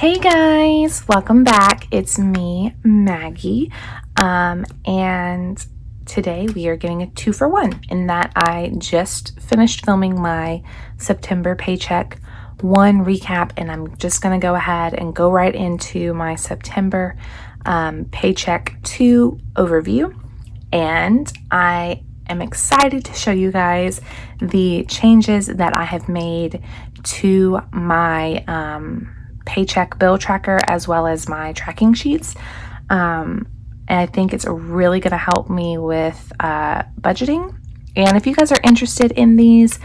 Hey guys, welcome back. It's me, Maggie, and today we are getting a 2-for-1 in that I just finished filming my September Paycheck 1 recap, and I'm just going to go ahead and go right into my September Paycheck 2 overview, and I am excited to show you guys the changes that I have made to my Paycheck bill tracker as well as my tracking sheets. And I think it's really going to help me with budgeting. And if you guys are interested in these,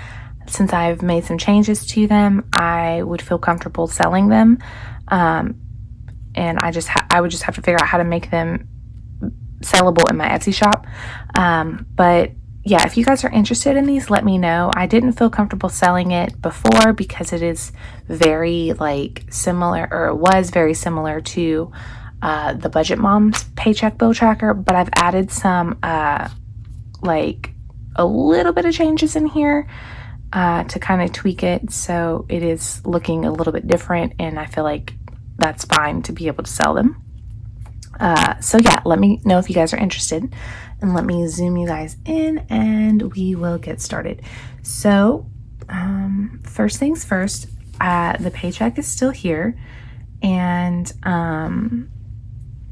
since I've made some changes to them, I would feel comfortable selling them. And I would just have to figure out how to make them sellable in my Etsy shop. But yeah, if you guys are interested in these, let me know. I didn't feel comfortable selling it before because it is very similar, or it was very similar to the Budget Mom's Paycheck bill tracker, but I've added some a little bit of changes in here to kind of tweak it so it is looking a little bit different, and I feel like that's fine to be able to sell them. So yeah, let me know if you guys are interested, and let me zoom you guys in and we will get started. So first things first, the paycheck is still here, and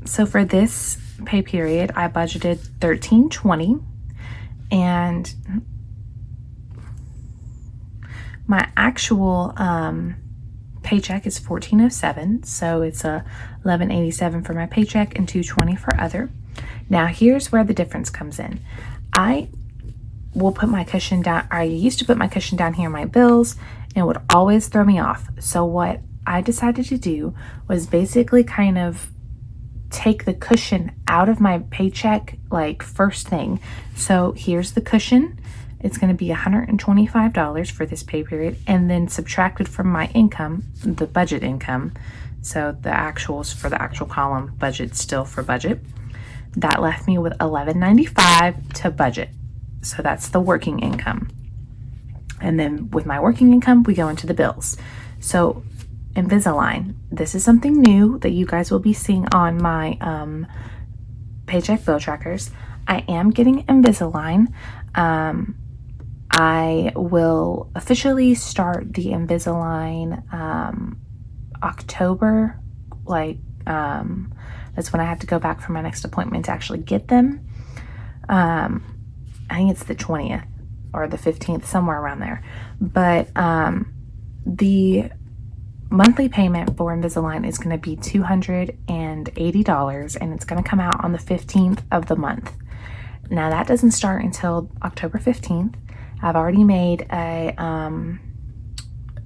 so for this pay period I budgeted $13.20, and my actual paycheck is $14.07, so it's a $11.87 for my paycheck and $2.20 for other. Now here's where the difference comes in. I will put my cushion down. I used to put my cushion down here in my bills, and it would always throw me off. So what I decided to do was basically kind of take the cushion out of my paycheck first thing. So here's the cushion. It's going to be $125 for this pay period, and then subtracted from my income, the budget income. So the actuals for the actual column, budget still for budget. That left me with $11.95 to budget. So that's the working income. And then with my working income, we go into the bills. So Invisalign, this is something new that you guys will be seeing on my paycheck bill trackers. I am getting Invisalign. I will officially start the Invisalign October, that's when I have to go back for my next appointment to actually get them. I think it's the 20th or the 15th, somewhere around there. But the monthly payment for Invisalign is going to be $280, and it's going to come out on the 15th of the month. Now that doesn't start until October 15th. I've already made a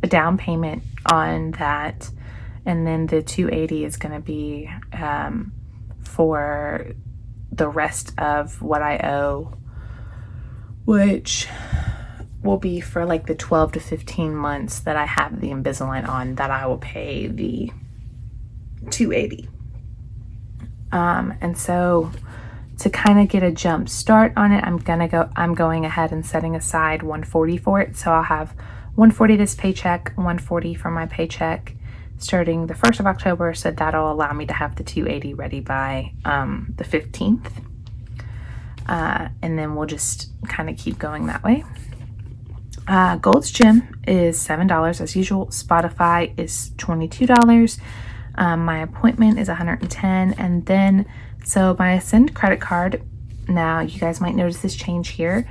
down payment on that, and then the $280 is going to be for the rest of what I owe, which will be for the 12 to 15 months that I have the Invisalign on, that I will pay the $280. And so to kind of get a jump start on it, I'm going ahead and setting aside $140 for it. So I'll have $140 this paycheck, $140 for my paycheck starting the 1st of October. So that'll allow me to have the $280 ready by the 15th. And then we'll just kind of keep going that way. Gold's Gym is $7 as usual. Spotify is $22. My appointment is $110. And then so my Ascend credit card, now you guys might notice this change here.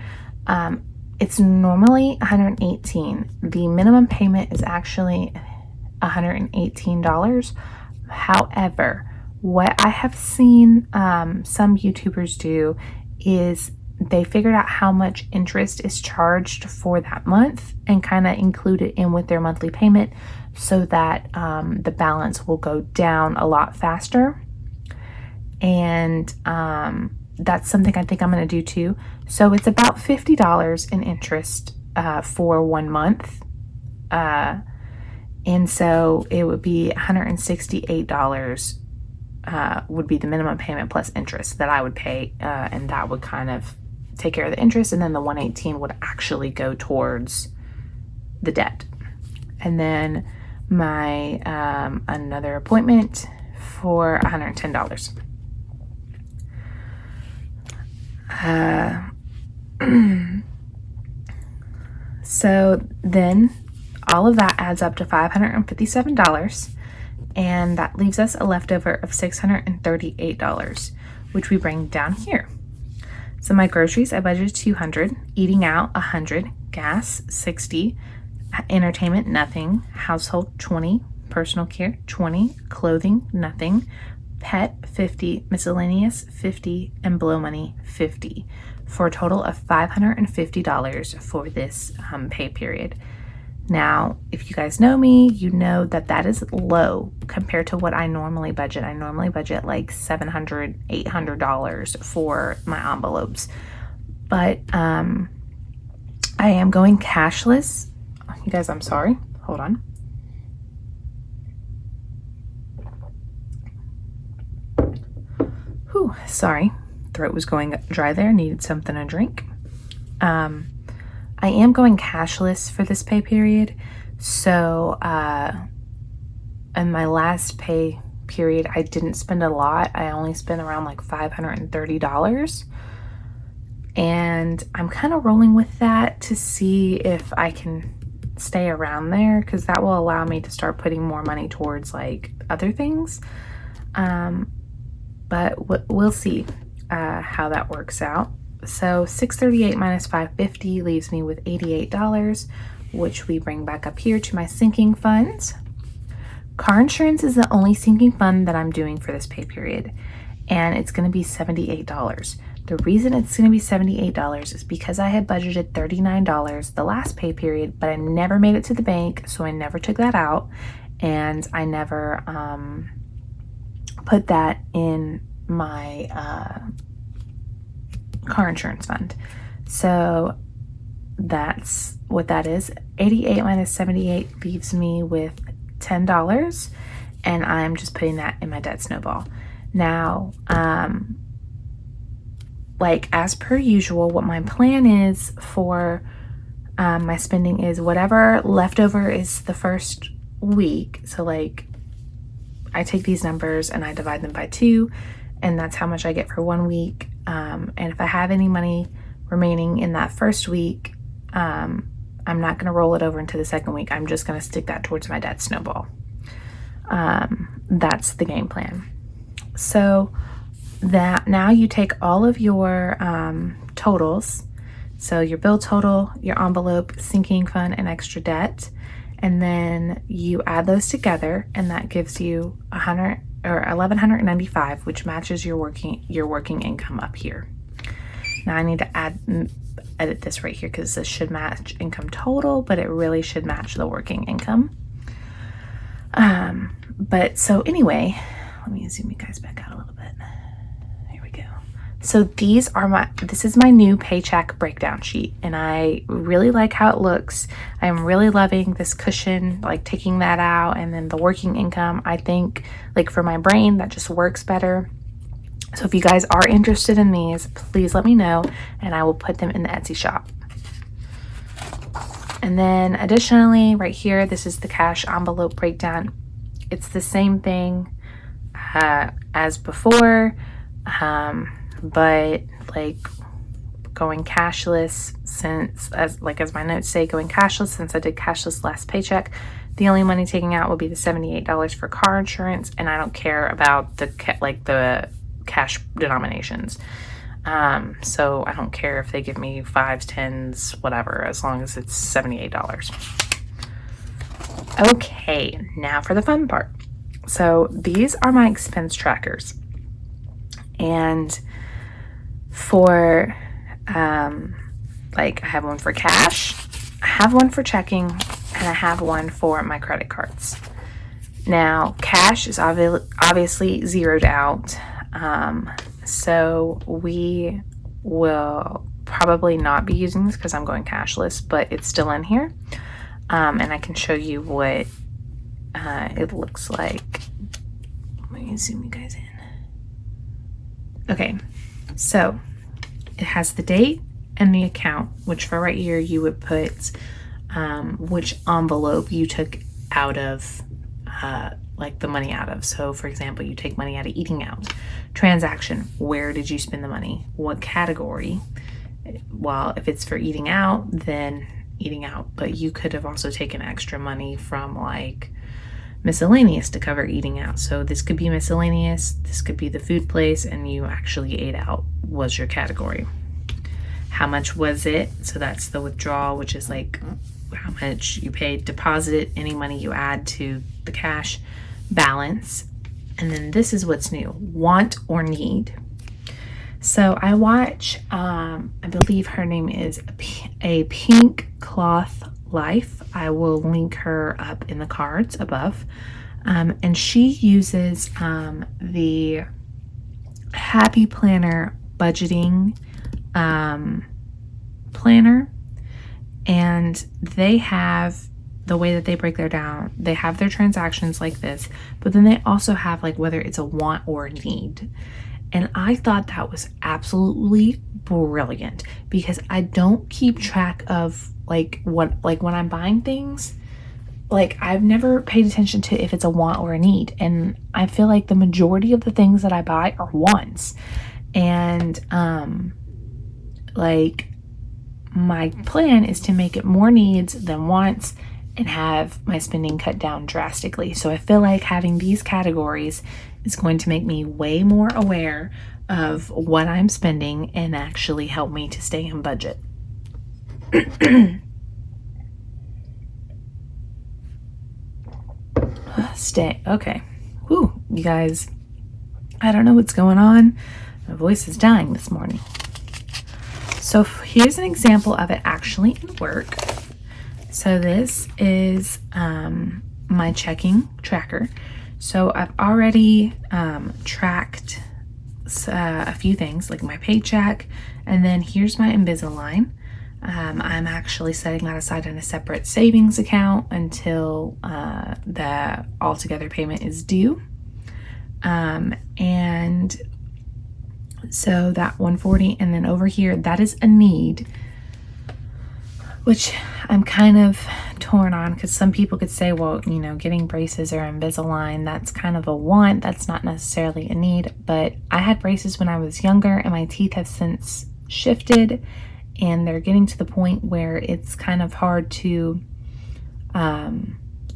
It's normally $118. The minimum payment is actually $118. However, what I have seen some YouTubers do is they figured out how much interest is charged for that month and kind of include it in with their monthly payment, so that the balance will go down a lot faster. And that's something I think I'm going to do too. So it's about $50 in interest for 1 month. And so it would be $168 would be the minimum payment plus interest that I would pay. And that would kind of take care of the interest. And then the $118 would actually go towards the debt. And then my another appointment for $110. So then all of that adds up to $557, and that leaves us a leftover of $638, which we bring down here. So my groceries, I budgeted $200, eating out $100, gas $60, entertainment nothing, household $20, personal care $20, clothing nothing, pet $50, miscellaneous $50, and blow money $50, for a total of $550 for this pay period. Now, if you guys know me, you know that that is low compared to what I normally budget. I normally budget like $700, $800 for my envelopes. But I am going cashless. You guys, I'm sorry. Hold on. Whew, sorry. Throat was going dry there. Needed something to drink. I am going cashless for this pay period. So in my last pay period, I didn't spend a lot. I only spent around like $530. And I'm kind of rolling with that to see if I can stay around there, because that will allow me to start putting more money towards like other things. But we'll see how that works out. So $638 minus $550 leaves me with $88, which we bring back up here to my sinking funds. Car insurance is the only sinking fund that I'm doing for this pay period, and it's going to be $78. The reason it's going to be $78 is because I had budgeted $39 the last pay period, but I never made it to the bank, so I never took that out, and I never put that in my car insurance fund. So that's what that is. 88 minus 78 leaves me with $10, and I'm just putting that in my debt snowball. Now, like as per usual, what my plan is for my spending is whatever leftover is the first week. So like I take these numbers and I divide them by 2, and that's how much I get for 1 week. And if I have any money remaining in that first week, I'm not going to roll it over into the second week. I'm just going to stick that towards my debt snowball. That's the game plan. So that now you take all of your totals. So your bill total, your envelope, sinking fund, and extra debt. And then you add those together, and that gives you $1,195, which matches your working income up here. Now I need to edit this right here because this should match income total, but it really should match the working income. But so anyway, let me zoom you guys back out a little bit. Here we go. So this is my new paycheck breakdown sheet, and I really like how it looks. I'm really loving this cushion, like taking that out, and then the working income. I think like for my brain, that just works better. So if you guys are interested in these, please let me know, and I will put them in the Etsy shop. And then additionally, right here, this is the cash envelope breakdown. It's the same thing as before, but like going cashless as my notes say, going cashless since I did cashless last paycheck. The only money taking out will be the $78 for car insurance, and I don't care about the cash denominations. So I don't care if they give me 5s, 10s, whatever, as long as it's $78. Okay, now for the fun part. So these are my expense trackers, and for like I have one for cash, I have one for checking, and I have one for my credit cards. Now cash is obviously zeroed out, so we will probably not be using this because I'm going cashless, but it's still in here, and I can show you what it looks like. Let me zoom you guys in. Okay, so it has the date and the account, which for right here you would put which envelope you took out of, like the money out of. So for example, you take money out of eating out. Transaction, where did you spend the money? What category? Well, if it's for eating out, then eating out, but you could have also taken extra money from like miscellaneous to cover eating out. So this could be miscellaneous, this could be the food place, and you actually ate out was your category. How much was it? So that's the withdrawal, which is like how much you paid, deposit, any money you add to the cash balance. And then this is what's new, want or need. So I watch, I believe her name is a Pink Cloth Life. I will link her up in the cards above. And she uses the Happy Planner budgeting planner. And they have the way that they break their down. They have their transactions like this, but then they also have like whether it's a want or a need. And I thought that was absolutely brilliant because I don't keep track of like when I'm buying things, like I've never paid attention to if it's a want or a need. And I feel like the majority of the things that I buy are wants. And like my plan is to make it more needs than wants and have my spending cut down drastically. So I feel like having these categories is going to make me way more aware of what I'm spending and actually help me to stay in budget. Okay. Whew, you guys, I don't know what's going on. My voice is dying this morning. So here's an example of it actually in work. So this is my checking tracker. So I've already tracked a few things like my paycheck, and then here's my Invisalign. I'm actually setting that aside in a separate savings account until the altogether payment is due. And so that 140, and then over here, that is a need, which I'm kind of torn on because some people could say, well, you know, getting braces or Invisalign, that's kind of a want. That's not necessarily a need. But I had braces when I was younger and my teeth have since shifted and they're getting to the point where it's kind of hard to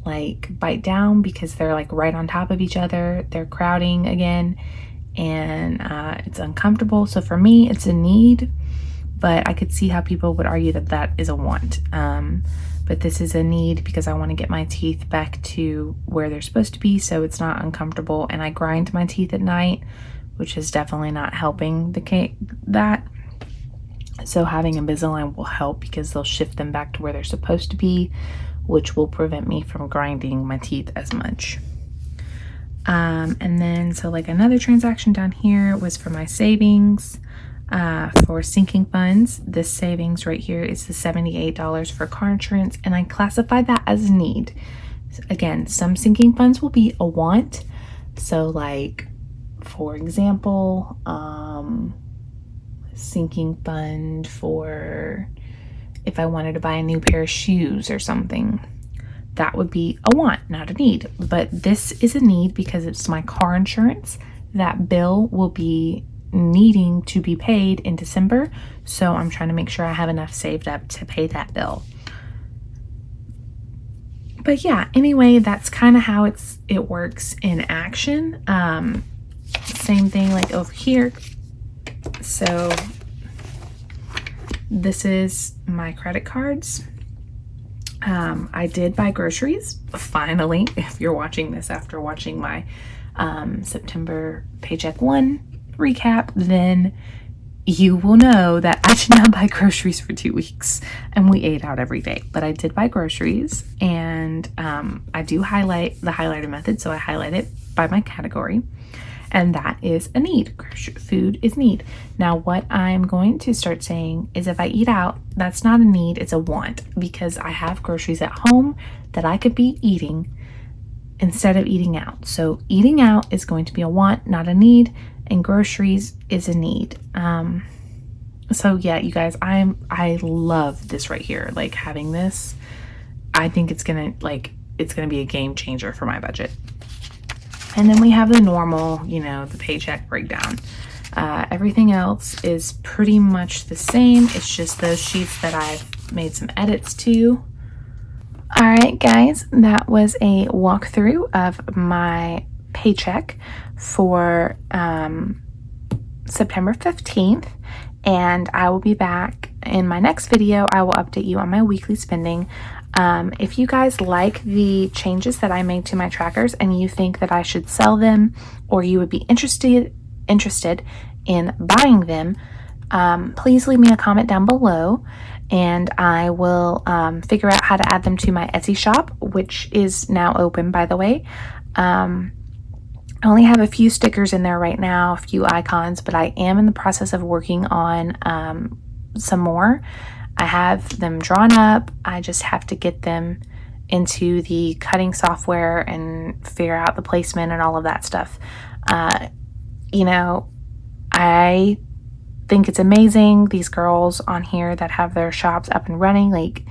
like bite down because they're like right on top of each other. They're crowding again and it's uncomfortable. So for me, it's a need. But I could see how people would argue that that is a want. But this is a need because I want to get my teeth back to where they're supposed to be so it's not uncomfortable. And I grind my teeth at night, which is definitely not helping that. So having Invisalign will help because they'll shift them back to where they're supposed to be, which will prevent me from grinding my teeth as much. And then, so like another transaction down here was for my savings. For sinking funds, this savings right here is the $78 for car insurance, and I classify that as a need. Again, some sinking funds will be a want. So like, for example, sinking fund for if I wanted to buy a new pair of shoes or something, that would be a want, not a need. But this is a need because it's my car insurance. That bill will be needing to be paid in December, so I'm trying to make sure I have enough saved up to pay that bill. But yeah, anyway, that's kind of how it works in action. Same thing like over here. So this is my credit cards. I did buy groceries finally. If you're watching this after watching my September Paycheck 1 recap, then you will know that I did not buy groceries for 2 weeks and we ate out every day. But I did buy groceries, and I do highlight the highlighter method, so I highlight it by my category, and that is a need. Food is need. Now what I'm going to start saying is if I eat out, that's not a need, it's a want, because I have groceries at home that I could be eating instead of eating out. So eating out is going to be a want, not a need, and groceries is a need. So yeah, you guys, I love this right here. Like having this, I think it's gonna like it's going to be a game changer for my budget. And then we have the normal, you know, the paycheck breakdown. Everything else is pretty much the same. It's just those sheets that I've made some edits to. All right, guys, that was a walkthrough of my paycheck for September 15th. And I will be back in my next video. I will update you on my weekly spending. If you guys like the changes that I made to my trackers and you think that I should sell them, or you would be interested in buying them, please leave me a comment down below and I will figure out how to add them to my Etsy shop, which is now open, by the way. I only have a few stickers in there right now, a few icons, but I am in the process of working on some more. I have them drawn up. I just have to get them into the cutting software and figure out the placement and all of that stuff. You know, I think it's amazing, these girls on here that have their shops up and running. Like,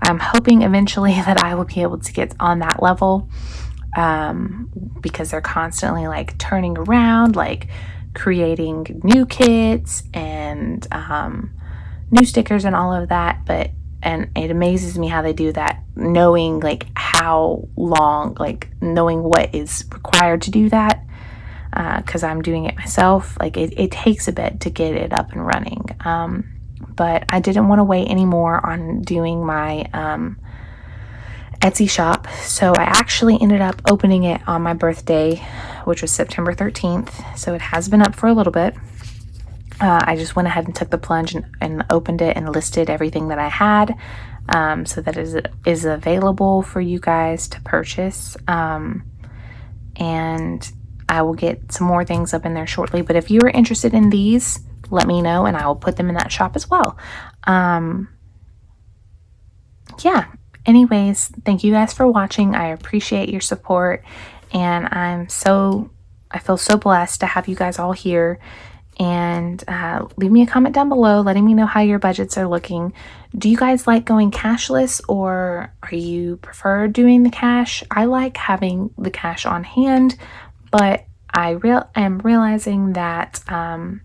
I'm hoping eventually that I will be able to get on that level, because they're constantly like turning around, like creating new kits and new stickers and all of that. And it amazes me how they do that, knowing like how long, like knowing what is required to do that, because I'm doing it myself. Like it takes a bit to get it up and running, but I didn't want to wait anymore on doing my Etsy shop, so I actually ended up opening it on my birthday, which was September 13th, so it has been up for a little bit. I just went ahead and took the plunge and opened it and listed everything that I had, so that it is available for you guys to purchase, and I will get some more things up in there shortly. But if you are interested in these, let me know and I will put them in that shop as well. Yeah, anyways, thank you guys for watching. I appreciate your support, and I feel so blessed to have you guys all here. And leave me a comment down below letting me know how your budgets are looking. Do you guys like going cashless, or are you prefer doing the cash? I like having the cash on hand, but I am realizing that I'm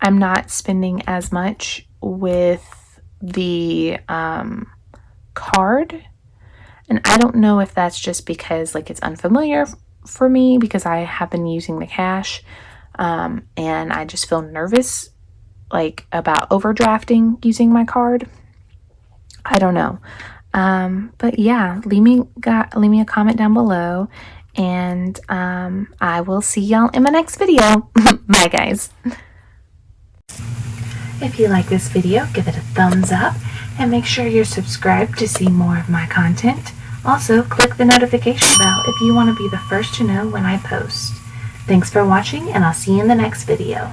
not spending as much with the card, and I don't know if that's just because like it's unfamiliar for me, because I have been using the cash. And I just feel nervous, like, about overdrafting using my card. I don't know. But yeah, leave me a comment down below, and I will see y'all in my next video. Bye, guys. If you like this video, give it a thumbs up, and make sure you're subscribed to see more of my content. Also, click the notification bell if you want to be the first to know when I post. Thanks for watching, and I'll see you in the next video.